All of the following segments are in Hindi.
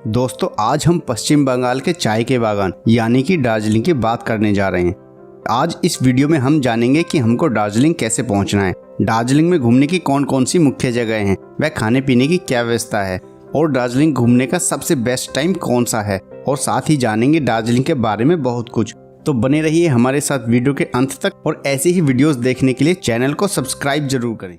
दोस्तों आज हम पश्चिम बंगाल के चाय के बागान यानी कि दार्जिलिंग की बात करने जा रहे हैं। आज इस वीडियो में हम जानेंगे कि हमको दार्जिलिंग कैसे पहुंचना है, दार्जिलिंग में घूमने की कौन कौन सी मुख्य जगह हैं, वह खाने पीने की क्या व्यवस्था है और दार्जिलिंग घूमने का सबसे बेस्ट टाइम कौन सा है, और साथ ही जानेंगे दार्जिलिंग के बारे में बहुत कुछ। तो बने रहिए हमारे साथ वीडियो के अंत तक और ऐसे ही वीडियोस देखने के लिए चैनल को सब्सक्राइब जरूर करें।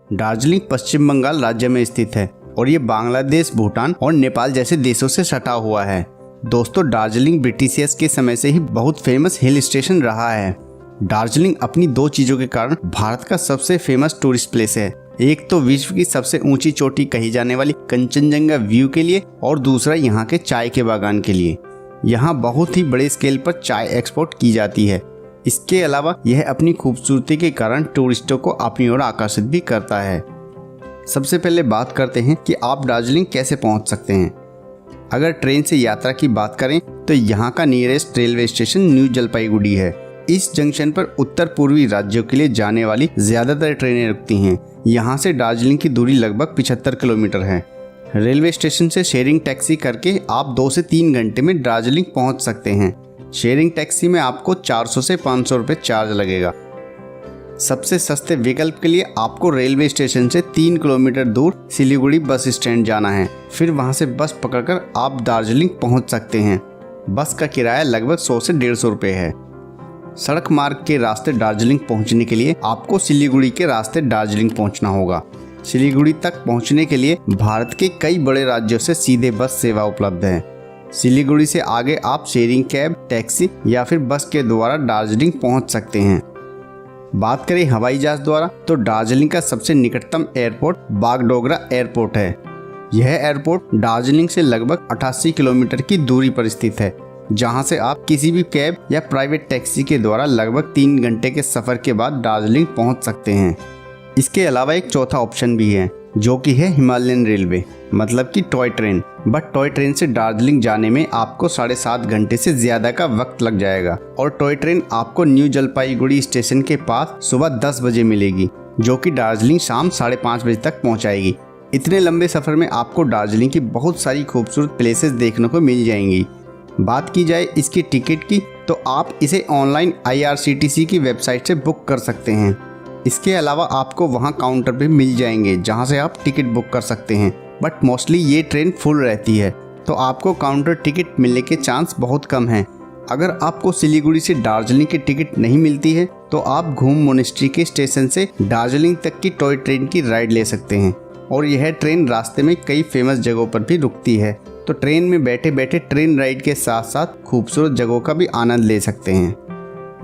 दार्जिलिंग पश्चिम बंगाल राज्य में स्थित है और ये बांग्लादेश, भूटान और नेपाल जैसे देशों से सटा हुआ है। दोस्तों दार्जिलिंग ब्रिटिशियर्स के समय से ही बहुत फेमस हिल स्टेशन रहा है। दार्जिलिंग अपनी दो चीजों के कारण भारत का सबसे फेमस टूरिस्ट प्लेस है। एक तो विश्व की सबसे ऊंची चोटी कही जाने वाली कंचनजंगा व्यू के लिए और दूसरा यहाँ के चाय के बागान के लिए। यहाँ बहुत ही बड़े स्केल पर चाय एक्सपोर्ट की जाती है। इसके अलावा यह अपनी खूबसूरती के कारण टूरिस्टों को अपनी ओर आकर्षित भी करता है। सबसे पहले बात करते हैं कि आप दार्जिलिंग कैसे पहुंच सकते हैं। अगर ट्रेन से यात्रा की बात करें तो यहाँ का nearest railway station new Jalpaiguri है। इस जंक्शन पर उत्तर पूर्वी राज्यों के लिए जाने वाली ज्यादातर ट्रेनें रुकती हैं। यहाँ से दार्जिलिंग की दूरी लगभग 75 किलोमीटर है। रेलवे स्टेशन से शेयरिंग टैक्सी करके आप 2 से 3 घंटे में दार्जिलिंग पहुँच सकते हैं। शेयरिंग टैक्सी में आपको 400 से 500 रुपये चार्ज लगेगा। सबसे सस्ते विकल्प के लिए आपको रेलवे स्टेशन से 3 किलोमीटर दूर सिलीगुड़ी बस स्टैंड जाना है। फिर वहां से बस पकड़कर आप दार्जिलिंग पहुंच सकते हैं। बस का किराया लगभग 100 से 150 रुपये है। सड़क मार्ग के रास्ते दार्जिलिंग पहुंचने के लिए आपको सिलीगुड़ी के रास्ते दार्जिलिंग पहुंचना होगा। सिलीगुड़ी तक पहुंचने के लिए भारत के कई बड़े राज्यों से सीधे बस सेवा उपलब्ध है। सिलीगुड़ी से आगे आप शेयरिंग कैब, टैक्सी या फिर बस के द्वारा दार्जिलिंग पहुंच सकते हैं। बात करें हवाई जहाज द्वारा तो दार्जिलिंग का सबसे निकटतम एयरपोर्ट बागडोगरा एयरपोर्ट है। यह एयरपोर्ट दार्जिलिंग से लगभग 88 किलोमीटर की दूरी पर स्थित है, जहां से आप किसी भी कैब या प्राइवेट टैक्सी के द्वारा लगभग 3 घंटे के सफर के बाद दार्जिलिंग पहुंच सकते हैं। इसके अलावा एक चौथा ऑप्शन भी है जो कि है हिमालयन रेलवे, मतलब कि toy train. But toy train से दार्जिलिंग जाने में आपको 7.5 घंटे से ज्यादा का वक्त लग जाएगा और टॉय ट्रेन आपको न्यू जलपाईगुड़ी स्टेशन के पास सुबह 10 बजे मिलेगी, जो कि दार्जिलिंग शाम 5:30 बजे तक पहुंचाएगी। इतने लंबे सफर में आपको दार्जिलिंग की बहुत सारी खूबसूरत प्लेसेस देखने को मिल जाएंगी। बात की जाए इसकी टिकट की तो आप इसे ऑनलाइन IRCTC की वेबसाइट से बुक कर सकते हैं। इसके अलावा आपको वहां काउंटर भी मिल जाएंगे जहां से आप टिकट बुक कर सकते हैं, बट मोस्टली ये ट्रेन फुल रहती है तो आपको काउंटर टिकट मिलने के चांस बहुत कम हैं। अगर आपको सिलीगुड़ी से दार्जिलिंग की टिकट नहीं मिलती है तो आप घूम मोनेस्ट्री के स्टेशन से दार्जिलिंग तक की टॉय ट्रेन की राइड ले सकते हैं और यह ट्रेन रास्ते में कई फेमस जगहों पर भी रुकती है, तो ट्रेन में बैठे बैठे ट्रेन राइड के साथ साथ खूबसूरत जगहों का भी आनंद ले सकते हैं।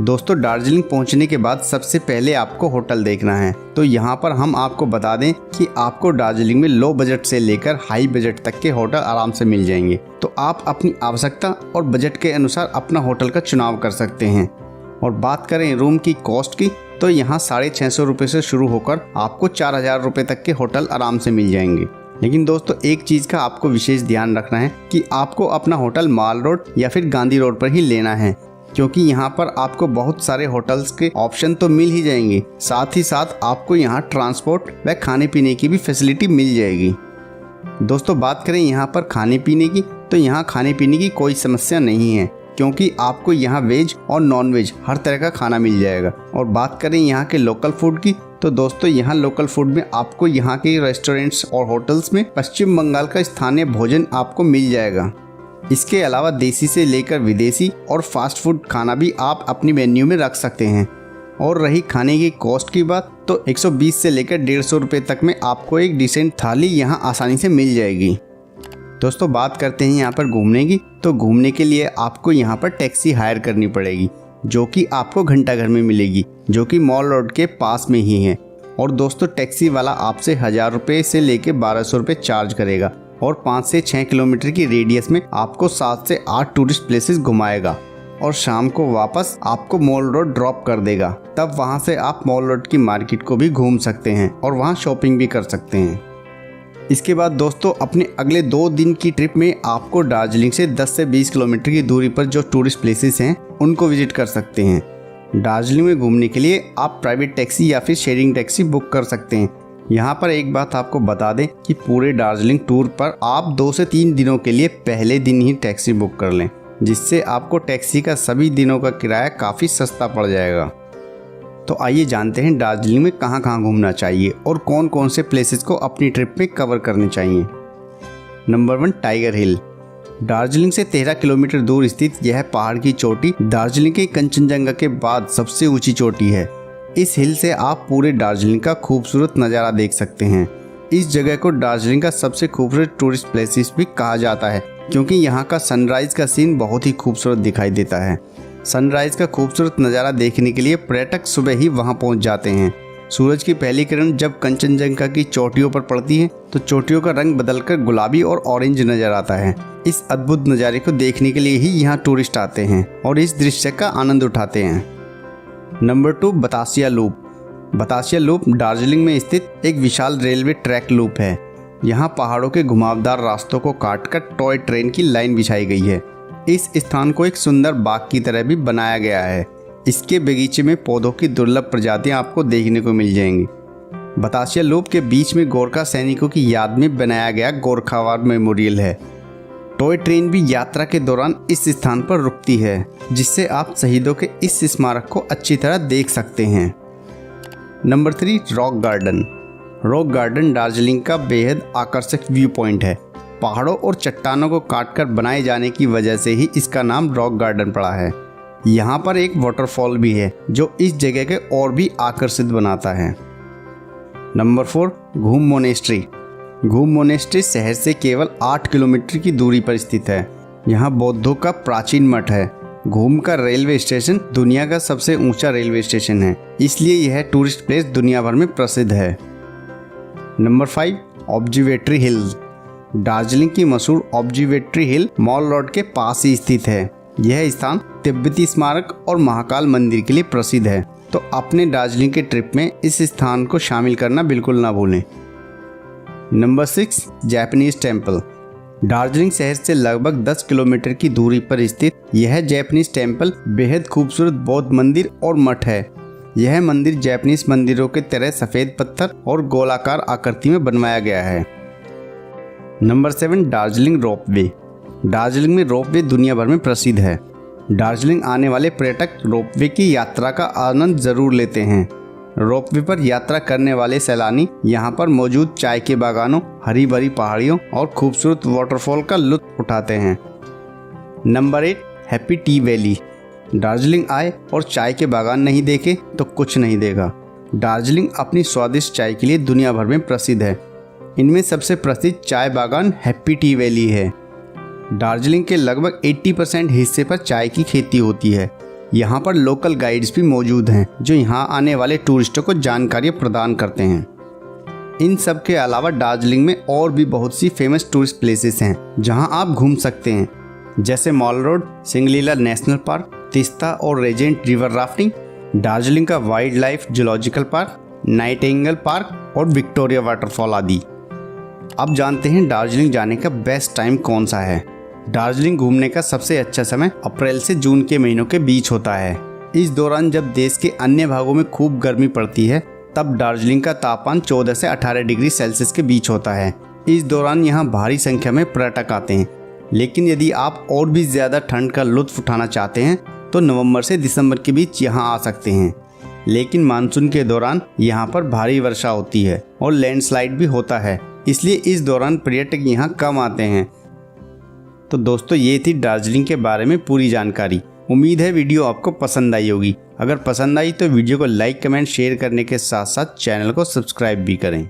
दोस्तों दार्जिलिंग पहुंचने के बाद सबसे पहले आपको होटल देखना है, तो यहाँ पर हम आपको बता दें कि आपको दार्जिलिंग में लो बजट से लेकर हाई बजट तक के होटल आराम से मिल जाएंगे, तो आप अपनी आवश्यकता और बजट के अनुसार अपना होटल का चुनाव कर सकते हैं। और बात करें रूम की कॉस्ट की तो यहाँ 650 रुपये से शुरू होकर आपको 4000 रुपये तक के होटल आराम से मिल जाएंगे। लेकिन दोस्तों एक चीज का आपको विशेष ध्यान रखना है कि आपको अपना होटल माल रोड या फिर गांधी रोड पर ही लेना है, क्योंकि यहाँ पर आपको बहुत सारे होटल्स के ऑप्शन तो मिल ही जाएंगे, साथ ही साथ आपको यहाँ ट्रांसपोर्ट व खाने पीने की भी फैसिलिटी मिल जाएगी। दोस्तों बात करें यहाँ पर खाने पीने की तो यहाँ खाने पीने की कोई समस्या नहीं है, क्योंकि आपको यहाँ वेज और नॉन वेज हर तरह का खाना मिल जाएगा। और बात करें यहाँ के लोकल फूड की तो दोस्तों यहाँ लोकल फूड में आपको यहाँ के रेस्टोरेंट्स और होटल्स में पश्चिम बंगाल का स्थानीय भोजन आपको मिल जाएगा। इसके अलावा देसी से लेकर विदेशी और फास्ट फूड खाना भी आप अपनी मेन्यू में रख सकते हैं। और रही खाने की कॉस्ट की बात तो 120 से लेकर 150 रुपये तक में आपको एक डिसेंट थाली यहाँ आसानी से मिल जाएगी। दोस्तों बात करते हैं यहाँ पर घूमने की, तो घूमने के लिए आपको यहाँ पर टैक्सी हायर करनी पड़ेगी, जो कि आपको घंटाघर में मिलेगी, जो कि मॉल रोड के पास में ही है। और दोस्तों टैक्सी वाला आपसे 1000 रुपये से लेकर 1200 रुपये चार्ज करेगा और 5 से 6 किलोमीटर की रेडियस में आपको 7 से 8 टूरिस्ट प्लेसेस घुमाएगा और शाम को वापस आपको मॉल रोड ड्रॉप कर देगा। तब वहां से आप मॉल रोड की मार्केट को भी घूम सकते हैं और वहां शॉपिंग भी कर सकते हैं। इसके बाद दोस्तों अपने अगले 2 दिन की ट्रिप में आपको दार्जिलिंग से 10 से 20 किलोमीटर की दूरी पर जो टूरिस्ट प्लेसेस हैं उनको विजिट कर सकते हैं। दार्जिलिंग में घूमने के लिए आप प्राइवेट टैक्सी या फिर शेयरिंग टैक्सी बुक कर सकते हैं। यहाँ पर एक बात आपको बता दें कि पूरे दार्जिलिंग टूर पर आप 2 से 3 दिनों के लिए पहले दिन ही टैक्सी बुक कर लें, जिससे आपको टैक्सी का सभी दिनों का किराया काफ़ी सस्ता पड़ जाएगा। तो आइए जानते हैं दार्जिलिंग में कहाँ कहाँ घूमना चाहिए और कौन कौन से प्लेसेस को अपनी ट्रिप में कवर करने चाहिए। नंबर 1, टाइगर हिल। दार्जिलिंग से 13 किलोमीटर दूर स्थित यह पहाड़ की चोटी दार्जिलिंग के कंचनजंगा के बाद सबसे ऊंची चोटी है। इस हिल से आप पूरे दार्जिलिंग का खूबसूरत नज़ारा देख सकते हैं। इस जगह को दार्जिलिंग का सबसे खूबसूरत टूरिस्ट प्लेसेस भी कहा जाता है, क्योंकि यहाँ का सनराइज का सीन बहुत ही खूबसूरत दिखाई देता है। सनराइज का खूबसूरत नज़ारा देखने के लिए पर्यटक सुबह ही वहाँ पहुँच जाते हैं। सूरज की पहली किरण जब कंचनजंगा की चोटियों पर पड़ती है तो चोटियों का रंग बदलकर गुलाबी और ऑरेंज नजर आता है। इस अद्भुत नज़ारे को देखने के लिए ही यहाँ टूरिस्ट आते हैं और इस दृश्य का आनंद उठाते हैं। Number 2, Batasia loop. Batasia loop Darjeeling में स्थित एक विशाल रेलवे ट्रैक लूप है। यहाँ पहाड़ों के घुमावदार रास्तों को काटकर टॉय ट्रेन की लाइन बिछाई गई है। इस स्थान को एक सुंदर बाग की तरह भी बनाया गया है। इसके बगीचे में पौधों की दुर्लभ प्रजातियां आपको देखने को मिल जाएंगी। बतासिया लूप के बीच में गोरखा सैनिकों की याद में बनाया गया गोरखा वार मेमोरियल है। टॉय ट्रेन भी यात्रा के दौरान इस स्थान पर रुकती है, जिससे आप शहीदों के इस स्मारक को अच्छी तरह देख सकते हैं। Number 3, rock garden. Rock garden Darjeeling का बेहद आकर्षक व्यू पॉइंट है। पहाड़ों और चट्टानों को काटकर बनाए जाने की वजह से ही इसका नाम रॉक गार्डन पड़ा है। यहाँ पर एक वाटरफॉल भी है जो इस जगह के और भी आकर्षित बनाता है। नंबर 4, घूम मोनेस्ट्री। घूम मोनेस्ट्री शहर से केवल 8 किलोमीटर की दूरी पर स्थित है। यहाँ बौद्धों का प्राचीन मठ है। घूम का रेलवे स्टेशन दुनिया का सबसे ऊंचा रेलवे स्टेशन है, इसलिए यह टूरिस्ट प्लेस दुनिया भर में प्रसिद्ध है। Number 5, observatory hills. दार्जिलिंग की मशहूर ऑब्जर्वेटरी हिल मॉल रोड के पास ही स्थित है। यह स्थान तिब्बती स्मारक और महाकाल मंदिर के लिए प्रसिद्ध है, तो अपने दार्जिलिंग के ट्रिप में इस स्थान को शामिल करना बिल्कुल ना भूलें। Number 6, Japanese temple. दार्जिलिंग शहर से लगभग 10 किलोमीटर की दूरी पर स्थित यह जापानीज टेम्पल बेहद खूबसूरत बौद्ध मंदिर और मठ है। यह मंदिर जापानीज मंदिरों के तरह सफ़ेद पत्थर और गोलाकार आकृति में बनवाया गया है। Number 7, Darjeeling ropeway. दार्जिलिंग में रोपवे दुनिया भर में प्रसिद्ध है। दार्जिलिंग आने वाले पर्यटक रोपवे की यात्रा का आनंद जरूर लेते हैं। रोपवे पर यात्रा करने वाले सैलानी यहाँ पर मौजूद चाय के बागानों, हरी भरी पहाड़ियों और खूबसूरत वाटरफॉल का लुत्फ उठाते हैं। Number 8, happy T valley. Darjeeling आए और चाय के बागान नहीं देखे तो कुछ नहीं देखा। दार्जिलिंग अपनी स्वादिष्ट चाय के लिए दुनिया भर में प्रसिद्ध है। इनमें सबसे प्रसिद्ध चाय बागान हैप्पी टी वैली है। दार्जिलिंग के लगभग 80% हिस्से पर चाय की खेती होती है। यहाँ पर लोकल गाइड्स भी मौजूद हैं जो यहाँ आने वाले टूरिस्टों को जानकारी प्रदान करते हैं। इन सब के अलावा दार्जिलिंग में और भी बहुत सी फेमस टूरिस्ट प्लेसेस हैं जहाँ आप घूम सकते हैं, जैसे mall road, Singalila national park, Teesta और रेजेंट रिवर राफ्टिंग, दार्जिलिंग का wild life zoological park, Nightingale park और विक्टोरिया वाटरफॉल आदि। अब जानते हैं दार्जिलिंग जाने का बेस्ट टाइम कौन सा है। दार्जिलिंग घूमने का सबसे अच्छा समय अप्रैल से जून के महीनों के बीच होता है। इस दौरान जब देश के अन्य भागों में खूब गर्मी पड़ती है, तब दार्जिलिंग का तापमान 14 से 18 डिग्री सेल्सियस के बीच होता है। इस दौरान यहाँ भारी संख्या में पर्यटक आते हैं। लेकिन यदि आप और भी ज़्यादा ठंड का लुत्फ उठाना चाहते हैं तो नवंबर से दिसंबर के बीच यहाँ आ सकते हैं। लेकिन मानसून के दौरान यहाँ पर भारी वर्षा होती है और लैंडस्लाइड भी होता है, इसलिए इस दौरान पर्यटक यहाँ कम आते हैं। तो दोस्तों, ये थी दार्जिलिंग के बारे में पूरी जानकारी। उम्मीद है वीडियो आपको पसंद आई होगी। अगर पसंद आई तो वीडियो को लाइक, कमेंट, शेयर करने के साथ साथ चैनल को सब्सक्राइब भी करें।